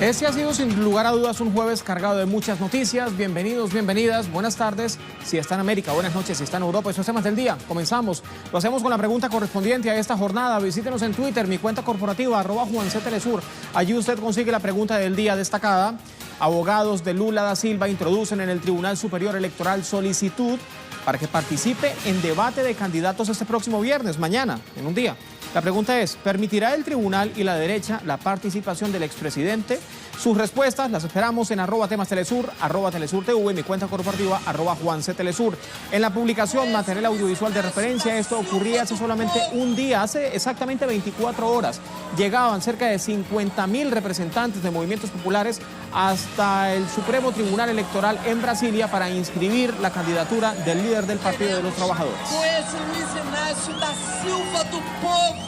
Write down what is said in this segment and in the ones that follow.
Este ha sido sin lugar a dudas un jueves cargado de muchas noticias. Bienvenidos, bienvenidas, buenas tardes si está en América, buenas noches si está en Europa. Esos temas del día. Comenzamos. Lo hacemos con la pregunta correspondiente a esta jornada. Visítenos en Twitter, mi cuenta corporativa, @JuanCTelesur. Allí usted consigue la pregunta del día destacada. Abogados de Lula da Silva introducen en el Tribunal Superior Electoral solicitud para que participe en debate de candidatos este próximo viernes, mañana, en un día. La pregunta es, ¿permitirá el tribunal y la derecha la participación del expresidente? Sus respuestas las esperamos en @temastelesur, @telesurtv, mi cuenta corporativa, @JuanCTelesur. En la publicación material audiovisual de referencia, esto ocurría hace solamente un día, hace exactamente 24 horas. Llegaban cerca de 50.000 representantes de movimientos populares hasta el Supremo Tribunal Electoral en Brasilia para inscribir la candidatura del líder del Partido de los Trabajadores. Esse Luiz Inácio da Silva do Povo.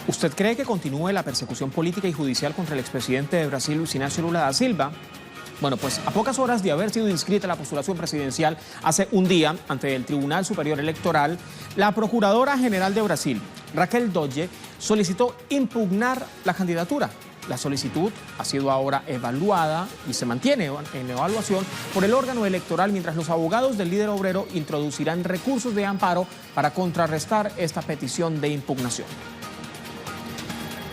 ¿Usted cree que continúe la persecución política y judicial contra el expresidente de Brasil, Luiz Inácio Lula da Silva? Bueno, pues a pocas horas de haber sido inscrita la postulación presidencial hace un día ante el Tribunal Superior Electoral, la Procuradora General de Brasil, Raquel Dodge, solicitó impugnar la candidatura. La solicitud ha sido ahora evaluada y se mantiene en evaluación por el órgano electoral, mientras los abogados del líder obrero introducirán recursos de amparo para contrarrestar esta petición de impugnación.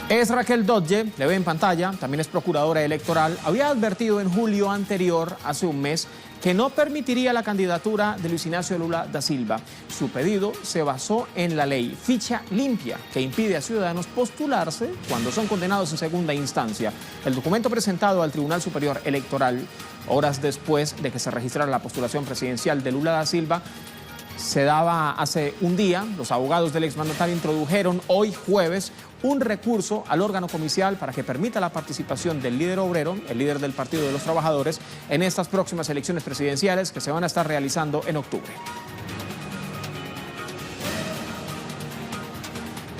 Es Raquel Dodge, le ve en pantalla, también es procuradora electoral. Había advertido en julio anterior, hace un mes, que no permitiría la candidatura de Luiz Inácio Lula da Silva. Su pedido se basó en la ley Ficha Limpia, que impide a ciudadanos postularse cuando son condenados en segunda instancia. El documento presentado al Tribunal Superior Electoral, horas después de que se registrara la postulación presidencial de Lula da Silva, se daba hace un día. Los abogados del exmandatario introdujeron hoy jueves un recurso al órgano comicial para que permita la participación del líder obrero, el líder del Partido de los Trabajadores, en estas próximas elecciones presidenciales que se van a estar realizando en octubre.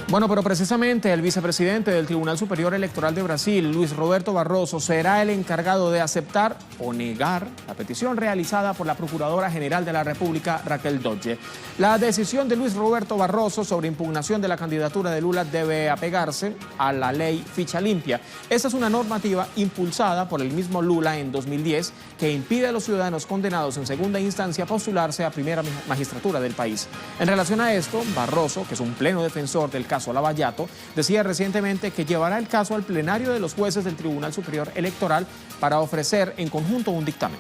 Bueno, pero precisamente el vicepresidente del Tribunal Superior Electoral de Brasil, Luis Roberto Barroso, será el encargado de aceptar o negar la petición realizada por la Procuradora General de la República, Raquel Dodge. La decisión de Luis Roberto Barroso sobre impugnación de la candidatura de Lula debe apegarse a la ley Ficha Limpia. Esta es una normativa impulsada por el mismo Lula en 2010 que impide a los ciudadanos condenados en segunda instancia postularse a primera magistratura del país. En relación a esto, Barroso, que es un pleno defensor del caso Lavallato, decía recientemente que llevará el caso al plenario de los jueces del Tribunal Superior Electoral para ofrecer en conjunto un dictamen.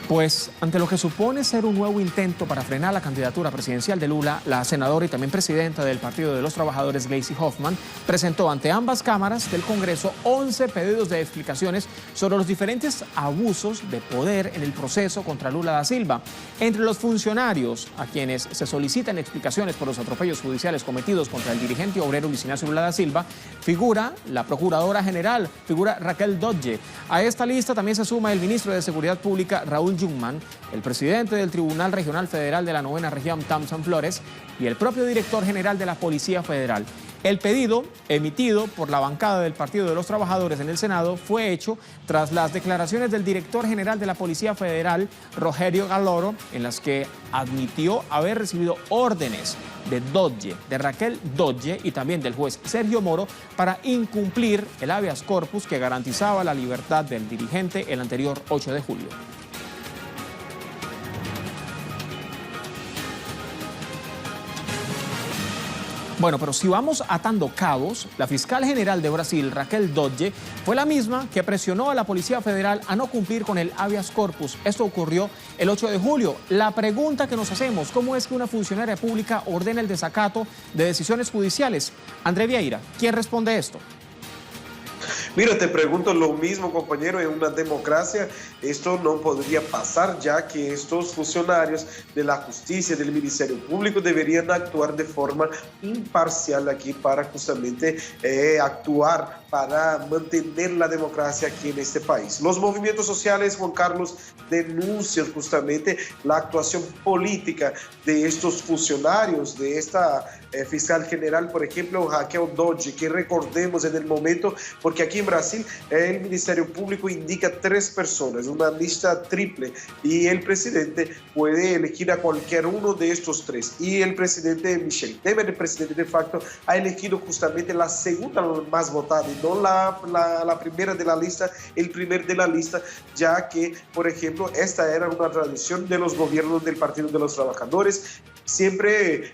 Pues ante lo que supone ser un nuevo intento para frenar la candidatura presidencial de Lula, la senadora y también presidenta del Partido de los Trabajadores, Gleisi Hoffmann, presentó ante ambas cámaras del Congreso 11 pedidos de explicaciones sobre los diferentes abusos de poder en el proceso contra Lula da Silva. Entre los funcionarios a quienes se solicitan explicaciones por los atropellos judiciales cometidos contra el dirigente obrero Luiz Inácio Lula da Silva, figura la Procuradora General, figura Raquel Dodge. A esta lista también se suma el ministro de Seguridad Pública, Raúl Jungmann, el presidente del Tribunal Regional Federal de la 9ª Región, Thomson Flores, y el propio director general de la Policía Federal. El pedido, emitido por la bancada del Partido de los Trabajadores en el Senado, fue hecho tras las declaraciones del director general de la Policía Federal, Rogério Galoro, en las que admitió haber recibido órdenes de Dodge, de Raquel Dodge y también del juez Sergio Moro para incumplir el habeas corpus que garantizaba la libertad del dirigente el anterior 8 de julio. Bueno, pero si vamos atando cabos, la fiscal general de Brasil, Raquel Dodge, fue la misma que presionó a la Policía Federal a no cumplir con el habeas corpus. Esto ocurrió el 8 de julio. La pregunta que nos hacemos, ¿cómo es que una funcionaria pública ordena el desacato de decisiones judiciales? André Vieira, ¿quién responde esto? Mira, te pregunto lo mismo, compañero. En una democracia esto no podría pasar, ya que estos funcionarios de la justicia, del Ministerio Público, deberían actuar de forma imparcial aquí para justamente actuar para mantener la democracia aquí en este país. Los movimientos sociales, Juan Carlos, denuncian justamente la actuación política de estos funcionarios, de esta fiscal general, por ejemplo, Raquel Dodge, que recordemos en el momento, porque aquí en Brasil el Ministerio Público indica 3 personas, una lista triple, y el presidente puede elegir a cualquier uno de estos 3. Y el presidente Michel Temer, el presidente de facto, ha elegido justamente la segunda más votada, y no la primera de la lista, el primer de la lista, ya que, por ejemplo, esta era una tradición de los gobiernos del Partido de los Trabajadores, siempre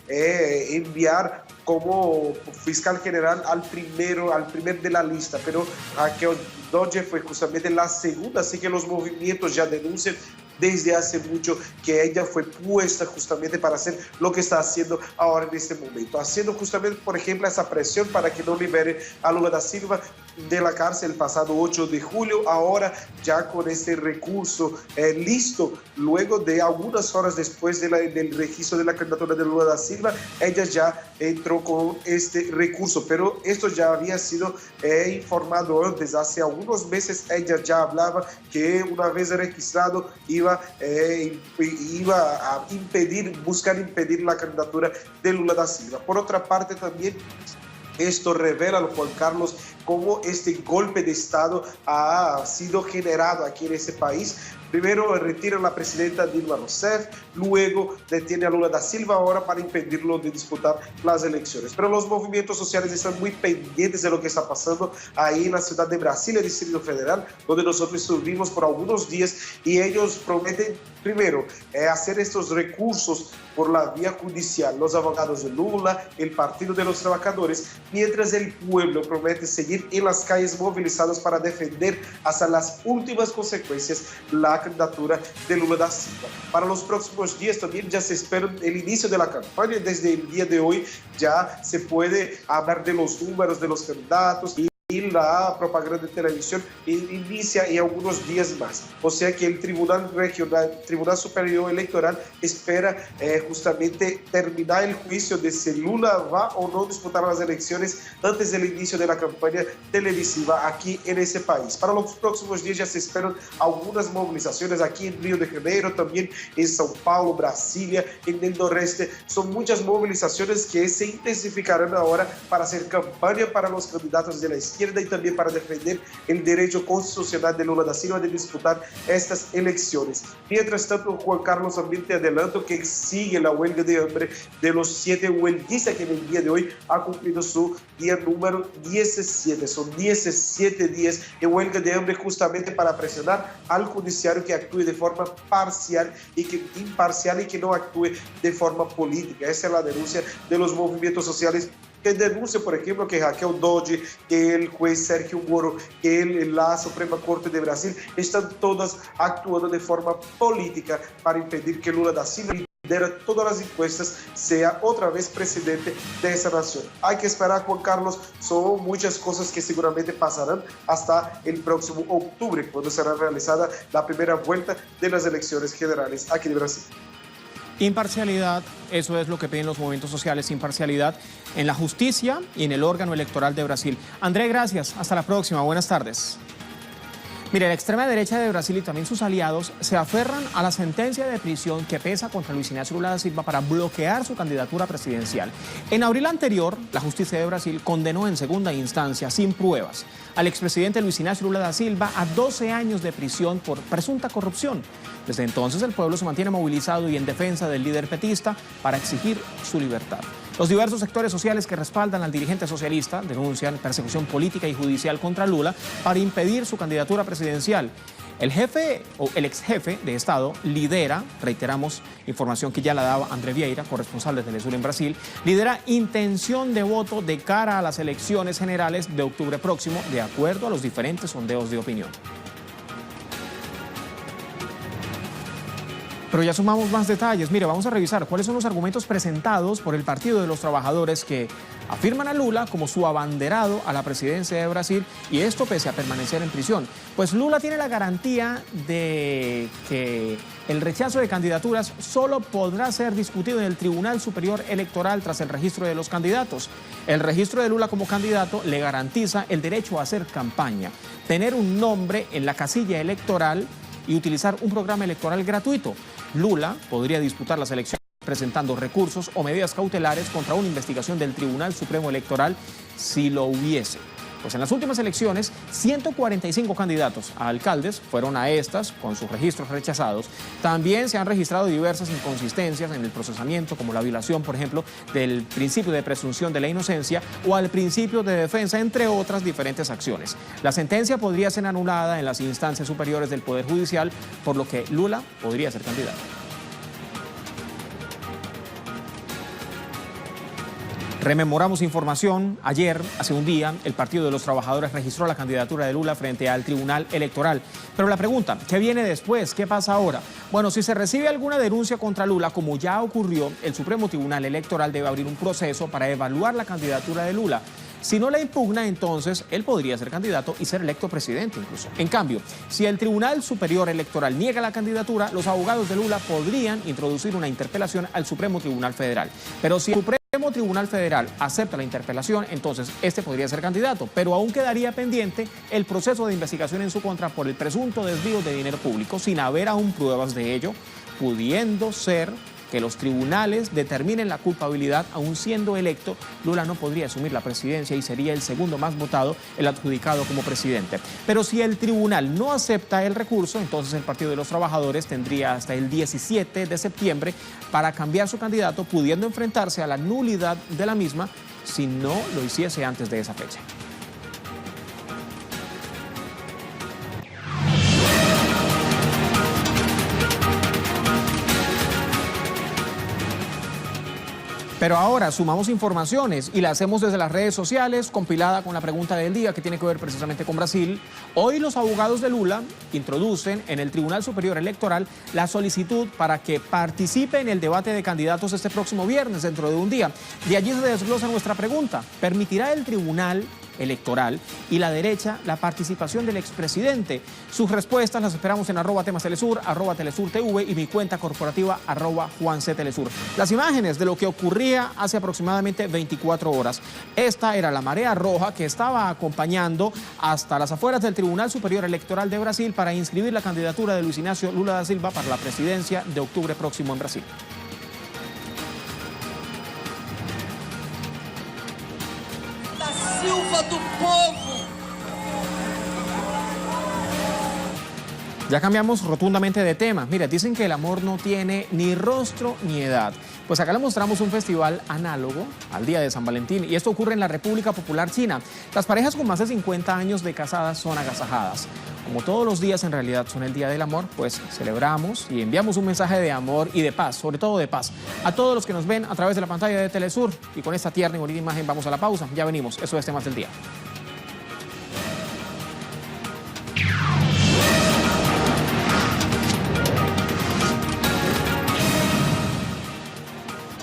enviar como fiscal general al primer de la lista, pero Raquel Dodge fue justamente la segunda, así que los movimientos ya denuncian desde hace mucho que ella fue puesta justamente para hacer lo que está haciendo ahora en este momento, haciendo justamente, por ejemplo, esa presión para que no libere a Lula da Silva de la cárcel el pasado 8 de julio, ahora ya con este recurso listo, luego de algunas horas después del registro de la candidatura de Lula da Silva, ella ya entró con este recurso, pero esto ya había sido informado antes, hace algunos meses ella ya hablaba que una vez registrado iba a buscar impedir la candidatura de Lula da Silva. Por otra parte, también esto revela, Juan Carlos, cómo este golpe de Estado ha sido generado aquí en ese país. Primero retiran a la presidenta Dilma Rousseff, luego detiene a Lula da Silva ahora para impedirlo de disputar las elecciones. Pero los movimientos sociales están muy pendientes de lo que está pasando ahí en la ciudad de Brasilia, Distrito Federal, donde nosotros estuvimos por algunos días, y ellos prometen, primero, hacer estos recursos por la vía judicial, los abogados de Lula, el Partido de los Trabajadores, mientras el pueblo promete seguir en las calles movilizados para defender hasta las últimas consecuencias la candidatura de Lula da Silva. Para los próximos días también ya se espera el inicio de la campaña. Desde el día de hoy ya se puede hablar de los números de los candidatos, y la propaganda de televisión inicia en algunos días más. O sea que el Tribunal Superior Electoral espera justamente terminar el juicio de si Lula va o no disputar las elecciones antes del inicio de la campaña televisiva aquí en ese país. Para los próximos días ya se esperan algunas movilizaciones aquí en Río de Janeiro, también en São Paulo, Brasilia, en el noreste. Son muchas movilizaciones que se intensificarán ahora para hacer campaña para los candidatos de la izquierda y también para defender el derecho constitucional de Lula da Silva de disputar estas elecciones. Mientras tanto, Juan Carlos, también te adelanto que sigue la huelga de hambre de los 7 huelguistas que en el día de hoy ha cumplido su día número 17. Son 17 días de huelga de hambre justamente para presionar al judiciario que actúe de forma imparcial y que no actúe de forma política. Esa es la denuncia de los movimientos sociales, que denuncia, por ejemplo, que Raquel Dodge, que el juez Sergio Moro, que la Suprema Corte de Brasil están todas actuando de forma política para impedir que Lula da Silva lidera todas las encuestas, sea otra vez presidente de esa nación. Hay que esperar, Juan Carlos, son muchas cosas que seguramente pasarán hasta el próximo octubre, cuando será realizada la primera vuelta de las elecciones generales aquí de Brasil. Imparcialidad, eso es lo que piden los movimientos sociales, imparcialidad en la justicia y en el órgano electoral de Brasil. André, gracias. Hasta la próxima. Buenas tardes. Mire, la extrema derecha de Brasil y también sus aliados se aferran a la sentencia de prisión que pesa contra Luis Ignacio Lula da Silva para bloquear su candidatura presidencial. En abril anterior, la justicia de Brasil condenó en segunda instancia, sin pruebas, al expresidente Luis Ignacio Lula da Silva a 12 años de prisión por presunta corrupción. Desde entonces, el pueblo se mantiene movilizado y en defensa del líder petista para exigir su libertad. Los diversos sectores sociales que respaldan al dirigente socialista denuncian persecución política y judicial contra Lula para impedir su candidatura presidencial. El jefe o el ex jefe de Estado lidera, reiteramos, información que ya la daba André Vieira, corresponsal de Telesur en Brasil, lidera intención de voto de cara a las elecciones generales de octubre próximo, de acuerdo a los diferentes sondeos de opinión. Pero ya sumamos más detalles. Mire, vamos a revisar cuáles son los argumentos presentados por el Partido de los Trabajadores que afirman a Lula como su abanderado a la presidencia de Brasil, y esto pese a permanecer en prisión. Pues Lula tiene la garantía de que el rechazo de candidaturas solo podrá ser discutido en el Tribunal Superior Electoral tras el registro de los candidatos. El registro de Lula como candidato le garantiza el derecho a hacer campaña, tener un nombre en la casilla electoral y utilizar un programa electoral gratuito. Lula podría disputar las elecciones presentando recursos o medidas cautelares contra una investigación del Tribunal Supremo Electoral si lo hubiese. Pues en las últimas elecciones, 145 candidatos a alcaldes fueron a estas con sus registros rechazados. También se han registrado diversas inconsistencias en el procesamiento, como la violación, por ejemplo, del principio de presunción de la inocencia o al principio de defensa, entre otras diferentes acciones. La sentencia podría ser anulada en las instancias superiores del Poder Judicial, por lo que Lula podría ser candidato. Rememoramos información. Ayer, hace un día, el Partido de los Trabajadores registró la candidatura de Lula frente al Tribunal Electoral. Pero la pregunta, ¿qué viene después? ¿Qué pasa ahora? Bueno, si se recibe alguna denuncia contra Lula, como ya ocurrió, el Supremo Tribunal Electoral debe abrir un proceso para evaluar la candidatura de Lula. Si no la impugna, entonces él podría ser candidato y ser electo presidente incluso. En cambio, si el Tribunal Superior Electoral niega la candidatura, los abogados de Lula podrían introducir una interpelación al Supremo Tribunal Federal. Pero si el Supremo Tribunal Federal acepta la interpelación, entonces este podría ser candidato, pero aún quedaría pendiente el proceso de investigación en su contra por el presunto desvío de dinero público, sin haber aún pruebas de ello, pudiendo ser que los tribunales determinen la culpabilidad. Aún siendo electo, Lula no podría asumir la presidencia y sería el segundo más votado, el adjudicado como presidente. Pero si el tribunal no acepta el recurso, entonces el Partido de los Trabajadores tendría hasta el 17 de septiembre para cambiar su candidato, pudiendo enfrentarse a la nulidad de la misma si no lo hiciese antes de esa fecha. Pero ahora sumamos informaciones y la hacemos desde las redes sociales, compilada con la pregunta del día que tiene que ver precisamente con Brasil. Hoy los abogados de Lula introducen en el Tribunal Superior Electoral la solicitud para que participe en el debate de candidatos este próximo viernes, dentro de un día. De allí se desglosa nuestra pregunta. ¿Permitirá el Tribunal Electoral y la derecha la participación del expresidente? Sus respuestas las esperamos en @temastelesur, @telesurtv y mi cuenta corporativa @JuanCTelesur. Las imágenes de lo que ocurría hace aproximadamente 24 horas. Esta era la marea roja que estaba acompañando hasta las afueras del Tribunal Superior Electoral de Brasil para inscribir la candidatura de Luis Ignacio Lula da Silva para la presidencia de octubre próximo en Brasil. Silva do povo. Ya cambiamos rotundamente de tema. Mira, dicen que el amor no tiene ni rostro ni edad. Pues acá le mostramos un festival análogo al Día de San Valentín, y esto ocurre en la República Popular China. Las parejas con más de 50 años de casadas son agasajadas. Como todos los días en realidad son el Día del Amor, pues celebramos y enviamos un mensaje de amor y de paz, sobre todo de paz, a todos los que nos ven a través de la pantalla de Telesur. Y con esta tierna y bonita imagen vamos a la pausa. Ya venimos. Eso es Temas del Día.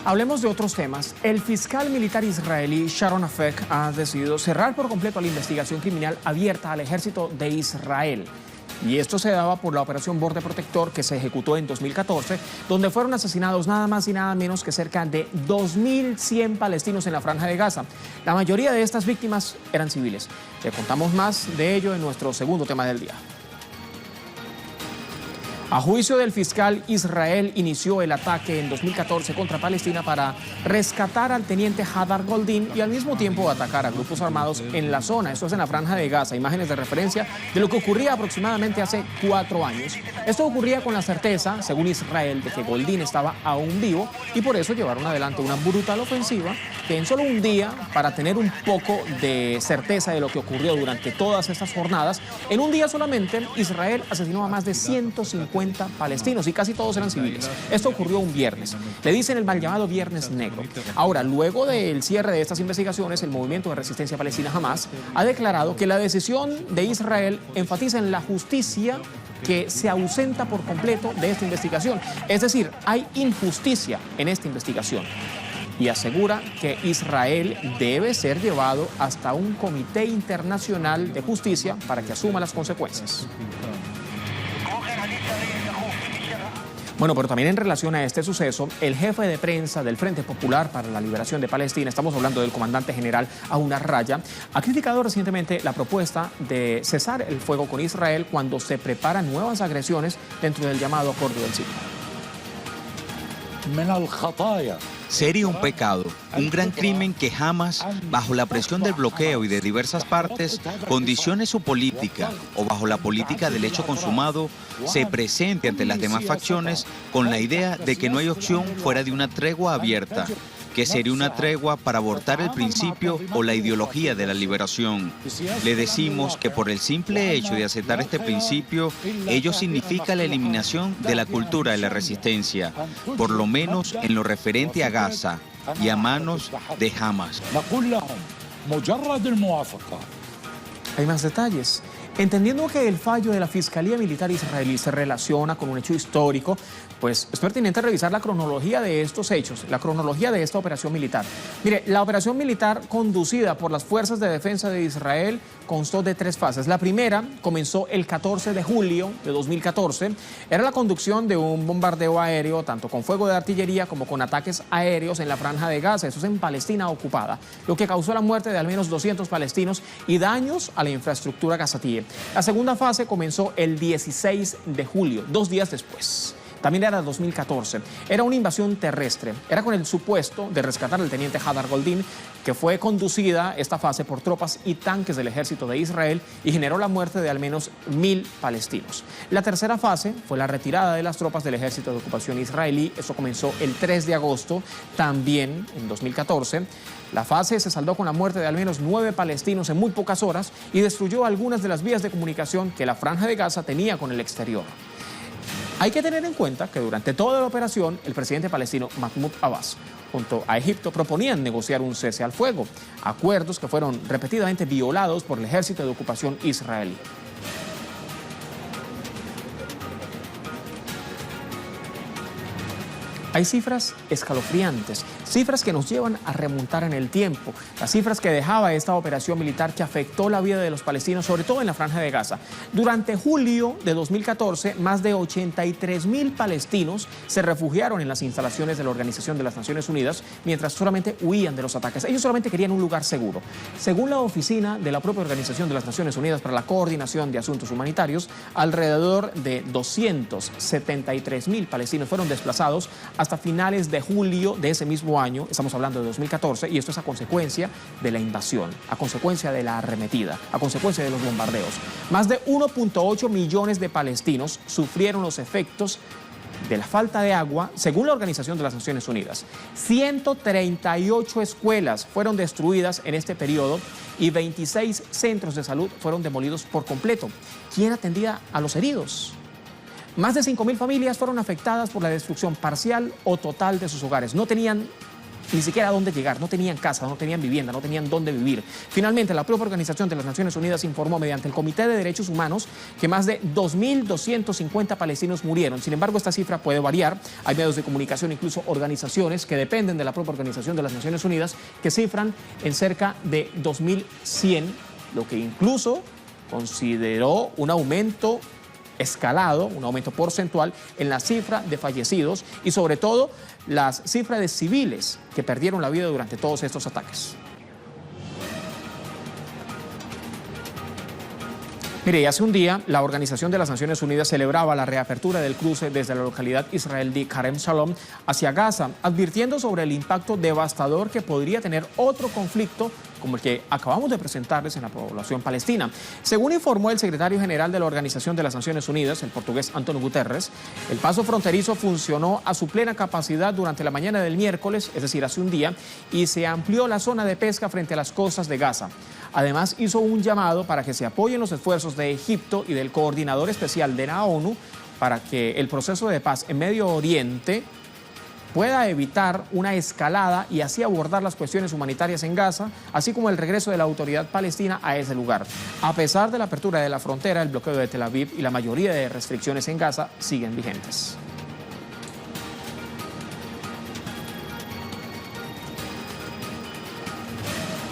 Hablemos de otros temas. El fiscal militar israelí Sharon Afek ha decidido cerrar por completo la investigación criminal abierta al ejército de Israel. Y esto se daba por la operación Borde Protector que se ejecutó en 2014, donde fueron asesinados nada más y nada menos que cerca de 2.100 palestinos en la Franja de Gaza. La mayoría de estas víctimas eran civiles. Le contamos más de ello en nuestro segundo tema del día. A juicio del fiscal, Israel inició el ataque en 2014 contra Palestina para rescatar al teniente Hadar Goldin y al mismo tiempo atacar a grupos armados en la zona. Esto es en la Franja de Gaza. Imágenes de referencia de lo que ocurría aproximadamente hace 4 años. Esto ocurría con la certeza, según Israel, de que Goldin estaba aún vivo, y por eso llevaron adelante una brutal ofensiva que en solo un día, para tener un poco de certeza de lo que ocurrió durante todas estas jornadas, en un día solamente Israel asesinó a más de 150 palestinos y casi todos eran civiles. Esto ocurrió un viernes. Le dicen el mal llamado Viernes Negro. Ahora, luego del cierre de estas investigaciones, el movimiento de resistencia palestina Hamas ha declarado que la decisión de Israel enfatiza en la justicia que se ausenta por completo de esta investigación. Es decir, hay injusticia en esta investigación. Y asegura que Israel debe ser llevado hasta un comité internacional de justicia para que asuma las consecuencias. Bueno, pero también en relación a este suceso, el jefe de prensa del Frente Popular para la Liberación de Palestina, estamos hablando del comandante general Aoun Raya, ha criticado recientemente la propuesta de cesar el fuego con Israel cuando se preparan nuevas agresiones dentro del llamado Acuerdo del Sitio. Sería un pecado, un gran crimen que jamás, bajo la presión del bloqueo y de diversas partes, condicione su política o bajo la política del hecho consumado, se presente ante las demás facciones con la idea de que no hay opción fuera de una tregua abierta, que sería una tregua para abortar el principio o la ideología de la liberación. Le decimos que por el simple hecho de aceptar este principio, ello significa la eliminación de la cultura de la resistencia, por lo menos en lo referente a Gaza y a manos de Hamas. Hay más detalles. Entendiendo que el fallo de la Fiscalía Militar israelí se relaciona con un hecho histórico, pues es pertinente revisar la cronología de estos hechos, la cronología de esta operación militar. Mire, la operación militar conducida por las Fuerzas de Defensa de Israel constó de 3 fases. La primera comenzó el 14 de julio de 2014. Era la conducción de un bombardeo aéreo, tanto con fuego de artillería como con ataques aéreos en la Franja de Gaza. Eso es en Palestina ocupada, lo que causó la muerte de al menos 200 palestinos y daños a la infraestructura gazatí. La segunda fase comenzó el 16 de julio, 2 días después. También era 2014. Era una invasión terrestre. Era con el supuesto de rescatar al teniente Hadar Goldin, que fue conducida esta fase por tropas y tanques del ejército de Israel y generó la muerte de al menos 1000 palestinos. La tercera fase fue la retirada de las tropas del ejército de ocupación israelí. Eso comenzó el 3 de agosto, también en 2014. La fase se saldó con la muerte de al menos 9 palestinos en muy pocas horas y destruyó algunas de las vías de comunicación que la Franja de Gaza tenía con el exterior. Hay que tener en cuenta que durante toda la operación, el presidente palestino Mahmoud Abbas, junto a Egipto, proponían negociar un cese al fuego, acuerdos que fueron repetidamente violados por el ejército de ocupación israelí. Hay cifras escalofriantes, cifras que nos llevan a remontar en el tiempo, las cifras que dejaba esta operación militar que afectó la vida de los palestinos, sobre todo en la Franja de Gaza. Durante julio de 2014, más de 83.000 palestinos se refugiaron en las instalaciones de la Organización de las Naciones Unidas, mientras solamente huían de los ataques. Ellos solamente querían un lugar seguro. Según la oficina de la propia Organización de las Naciones Unidas para la Coordinación de Asuntos Humanitarios, alrededor de 273.000 palestinos fueron desplazados hasta finales de julio de ese mismo año, estamos hablando de 2014, y esto es a consecuencia de la invasión, a consecuencia de la arremetida, a consecuencia de los bombardeos. Más de 1.8 millones de palestinos sufrieron los efectos de la falta de agua, según la Organización de las Naciones Unidas. 138 escuelas fueron destruidas en este periodo y 26 centros de salud fueron demolidos por completo. ¿Quién atendía a los heridos? Más de 5.000 familias fueron afectadas por la destrucción parcial o total de sus hogares. No tenían ni siquiera a dónde llegar, no tenían casa, no tenían vivienda, no tenían dónde vivir. Finalmente, la propia Organización de las Naciones Unidas informó mediante el Comité de Derechos Humanos que más de 2.250 palestinos murieron. Sin embargo, esta cifra puede variar. Hay medios de comunicación, incluso organizaciones que dependen de la propia Organización de las Naciones Unidas, que cifran en cerca de 2.100, lo que incluso consideró un aumento escalado, un aumento porcentual en la cifra de fallecidos y sobre todo las cifras de civiles que perdieron la vida durante todos estos ataques. Mire, hace un día la Organización de las Naciones Unidas celebraba la reapertura del cruce desde la localidad israelí Karem Shalom hacia Gaza, advirtiendo sobre el impacto devastador que podría tener otro conflicto como el que acabamos de presentarles en la población palestina. Según informó el secretario general de la Organización de las Naciones Unidas, el portugués António Guterres, el paso fronterizo funcionó a su plena capacidad durante la mañana del miércoles, es decir, hace un día, y se amplió la zona de pesca frente a las costas de Gaza. Además, hizo un llamado para que se apoyen los esfuerzos de Egipto y del coordinador especial de la ONU para que el proceso de paz en Medio Oriente pueda evitar una escalada y así abordar las cuestiones humanitarias en Gaza, así como el regreso de la autoridad palestina a ese lugar. A pesar de la apertura de la frontera, el bloqueo de Tel Aviv y la mayoría de restricciones en Gaza siguen vigentes.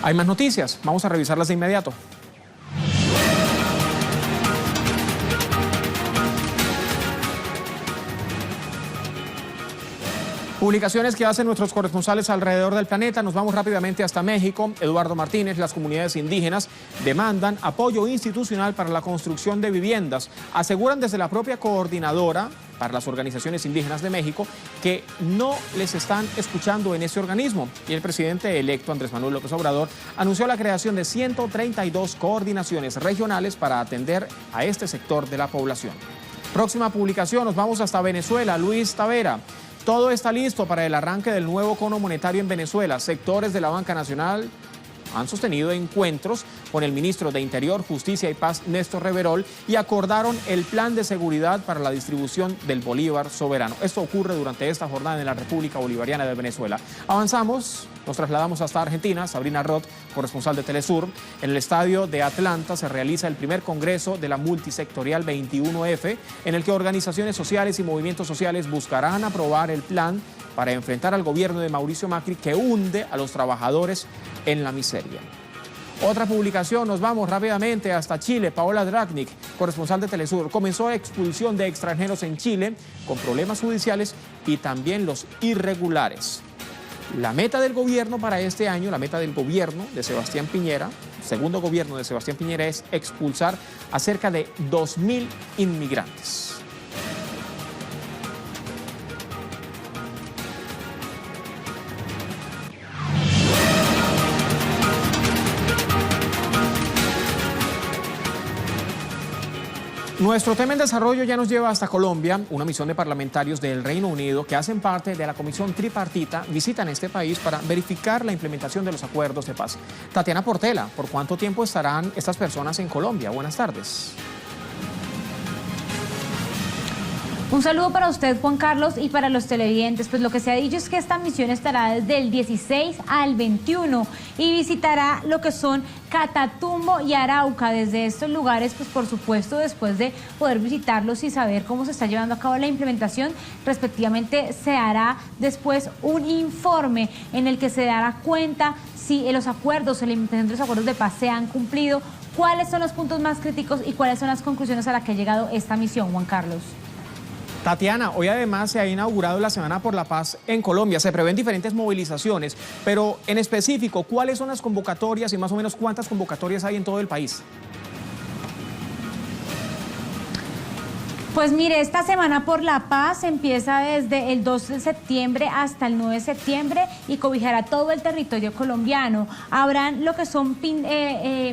Hay más noticias, vamos a revisarlas de inmediato. Publicaciones que hacen nuestros corresponsales alrededor del planeta. Nos vamos rápidamente hasta México. Eduardo Martínez, las comunidades indígenas demandan apoyo institucional para la construcción de viviendas. Aseguran desde la propia coordinadora para las organizaciones indígenas de México que no les están escuchando en ese organismo. Y el presidente electo, Andrés Manuel López Obrador, anunció la creación de 132 coordinaciones regionales para atender a este sector de la población. Próxima publicación, nos vamos hasta Venezuela. Luis Tavera. Todo está listo para el arranque del nuevo cono monetario en Venezuela. Sectores de la Banca Nacional han sostenido encuentros con el ministro de Interior, Justicia y Paz, Néstor Reverol, y acordaron el plan de seguridad para la distribución del bolívar soberano. Esto ocurre durante esta jornada en la República Bolivariana de Venezuela. Avanzamos, nos trasladamos hasta Argentina. Sabrina Roth, corresponsal de Telesur. En el estadio de Atlanta se realiza el primer congreso de la multisectorial 21F, en el que organizaciones sociales y movimientos sociales buscarán aprobar el plan para enfrentar al gobierno de Mauricio Macri, que hunde a los trabajadores en la miseria. Otra publicación, nos vamos rápidamente hasta Chile. Paola Dragnik, corresponsal de Telesur, comenzó expulsión de extranjeros en Chile con problemas judiciales y también los irregulares. La meta del gobierno para este año, la meta del gobierno de Sebastián Piñera, segundo gobierno de Sebastián Piñera, es expulsar a cerca de 2.000 inmigrantes. Nuestro tema en desarrollo ya nos lleva hasta Colombia. Una misión de parlamentarios del Reino Unido que hacen parte de la Comisión Tripartita visitan este país para verificar la implementación de los acuerdos de paz. Tatiana Portela, ¿por cuánto tiempo estarán estas personas en Colombia? Buenas tardes. Un saludo para usted, Juan Carlos, y para los televidentes. Pues lo que se ha dicho es que esta misión estará desde el 16 al 21 y visitará lo que son Catatumbo y Arauca. Desde estos lugares, pues por supuesto, después de poder visitarlos y saber cómo se está llevando a cabo la implementación, respectivamente se hará después un informe en el que se dará cuenta si los acuerdos, la implementación de los acuerdos de paz se han cumplido, cuáles son los puntos más críticos y cuáles son las conclusiones a las que ha llegado esta misión, Juan Carlos. Tatiana, hoy además se ha inaugurado la Semana por la Paz en Colombia. Se prevén diferentes movilizaciones, pero en específico, ¿cuáles son las convocatorias y más o menos cuántas convocatorias hay en todo el país? Pues mire, esta Semana por la Paz empieza desde el 2 de septiembre hasta el 9 de septiembre y cobijará todo el territorio colombiano. Habrán lo que son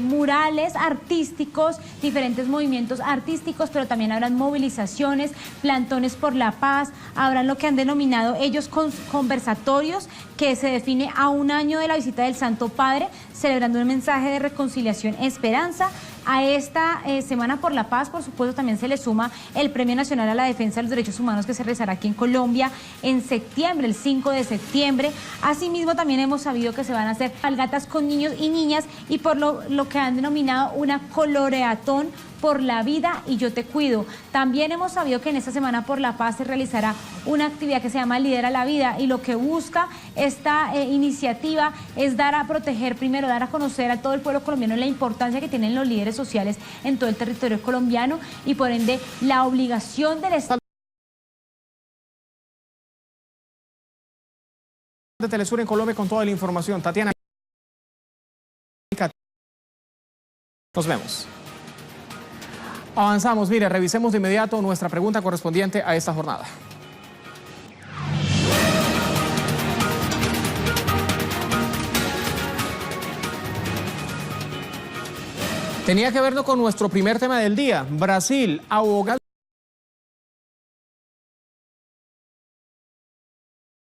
murales artísticos, diferentes movimientos artísticos, pero también habrán movilizaciones, plantones por la paz, habrán lo que han denominado ellos conversatorios, que se define a un año de la visita del Santo Padre, celebrando un mensaje de reconciliación, esperanza. A esta Semana por la Paz, por supuesto, también se le suma el Premio Nacional a la Defensa de los Derechos Humanos que se realizará aquí en Colombia en septiembre, el 5 de septiembre. Asimismo, también hemos sabido que se van a hacer algatas con niños y niñas y por lo que han denominado una coloreatón por la vida y yo te cuido. También hemos sabido que en esta Semana por la Paz se realizará una actividad que se llama Lidera la Vida y lo que busca esta iniciativa es dar a proteger, primero dar a conocer a todo el pueblo colombiano la importancia que tienen los líderes sociales en todo el territorio colombiano y por ende la obligación del Estado de Telesur en Colombia con toda la información. Tatiana, nos vemos. Avanzamos, mire, revisemos de inmediato nuestra pregunta correspondiente a esta jornada. Tenía que verlo con nuestro primer tema del día. Brasil, abogado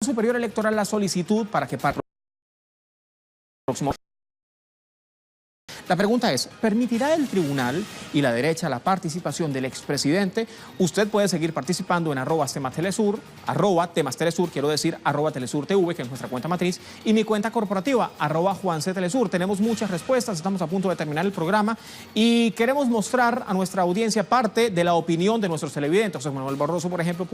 superior electoral la solicitud para que para el próximo La pregunta es, ¿permitirá el tribunal y la derecha la participación del expresidente? Usted puede seguir participando en @temastelesur, @temastelesur, quiero decir @telesurtv, que es nuestra cuenta matriz, y mi cuenta corporativa, @juanctelesur. Tenemos muchas respuestas, estamos a punto de terminar el programa y queremos mostrar a nuestra audiencia parte de la opinión de nuestros televidentes. José Manuel Barroso, por ejemplo,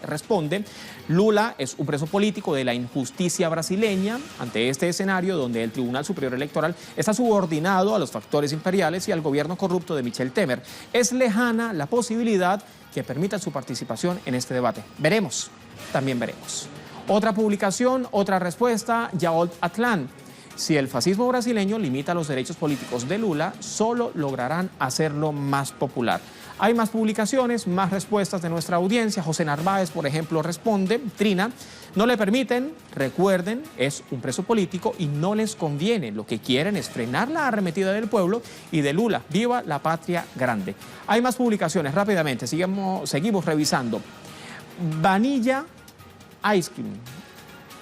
responde, Lula es un preso político de la injusticia brasileña ante este escenario donde el Tribunal Superior Electoral está subordinado a los factores imperiales y al gobierno corrupto de Michel Temer. Es lejana la posibilidad que permita su participación en este debate. Veremos, también veremos. Otra publicación, otra respuesta, Yaolt Atlán. Si el fascismo brasileño limita los derechos políticos de Lula, solo lograrán hacerlo más popular. Hay más publicaciones, más respuestas de nuestra audiencia. José Narváez, por ejemplo, responde, Trina, no le permiten, recuerden, es un preso político y no les conviene. Lo que quieren es frenar la arremetida del pueblo y de Lula. Viva la patria grande. Hay más publicaciones, rápidamente, seguimos revisando. Vanilla Ice Cream.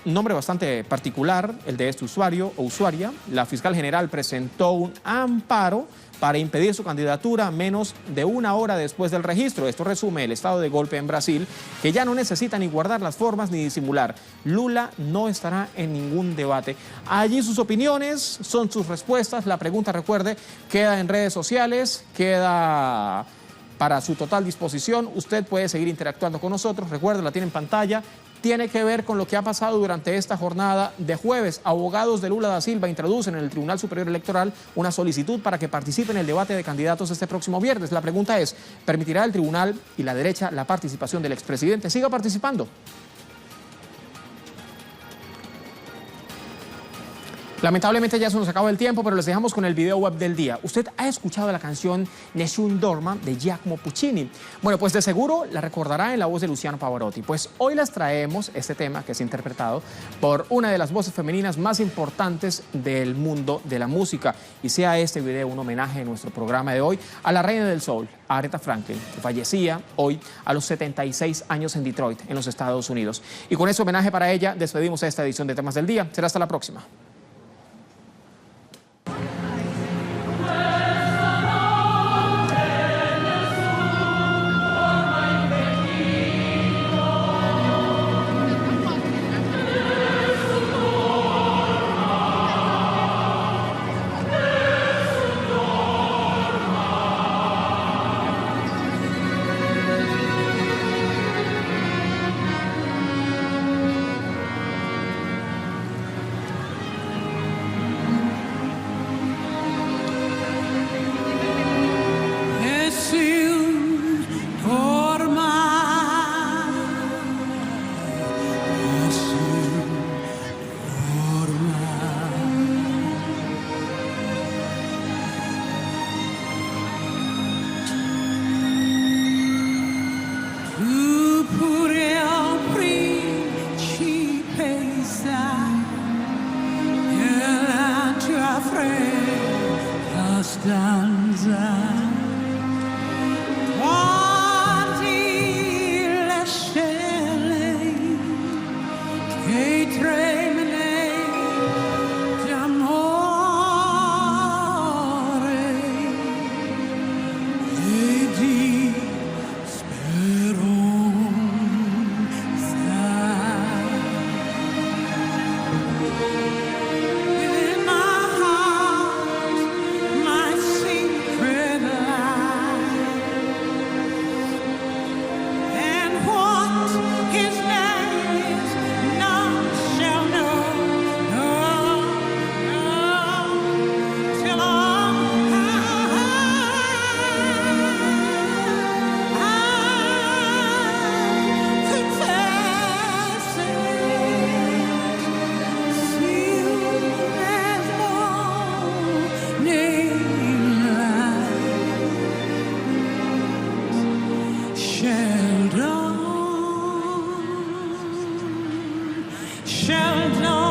Un nombre bastante particular, el de este usuario o usuaria. La fiscal general presentó un amparo para impedir su candidatura menos de una hora después del registro. Esto resume el estado de golpe en Brasil, que ya no necesita ni guardar las formas ni disimular. Lula no estará en ningún debate. Allí sus opiniones, son sus respuestas. La pregunta, recuerde, queda en redes sociales, queda para su total disposición. Usted puede seguir interactuando con nosotros. Recuerde, la tiene en pantalla. Tiene que ver con lo que ha pasado durante esta jornada de jueves. Abogados de Lula da Silva introducen en el Tribunal Superior Electoral una solicitud para que participe en el debate de candidatos este próximo viernes. La pregunta es, ¿permitirá el tribunal y la derecha la participación del expresidente? Siga participando. Lamentablemente ya se nos acaba el tiempo, pero les dejamos con el video web del día. Usted ha escuchado la canción Nessun Dorma de Giacomo Puccini. Bueno, pues de seguro la recordará en la voz de Luciano Pavarotti. Pues hoy les traemos este tema que es interpretado por una de las voces femeninas más importantes del mundo de la música. Y sea este video un homenaje en nuestro programa de hoy a la reina del soul, a Aretha Franklin, que fallecía hoy a los 76 años en Detroit, en los Estados Unidos. Y con ese homenaje para ella despedimos esta edición de Temas del Día. Será hasta la próxima. Sheldon.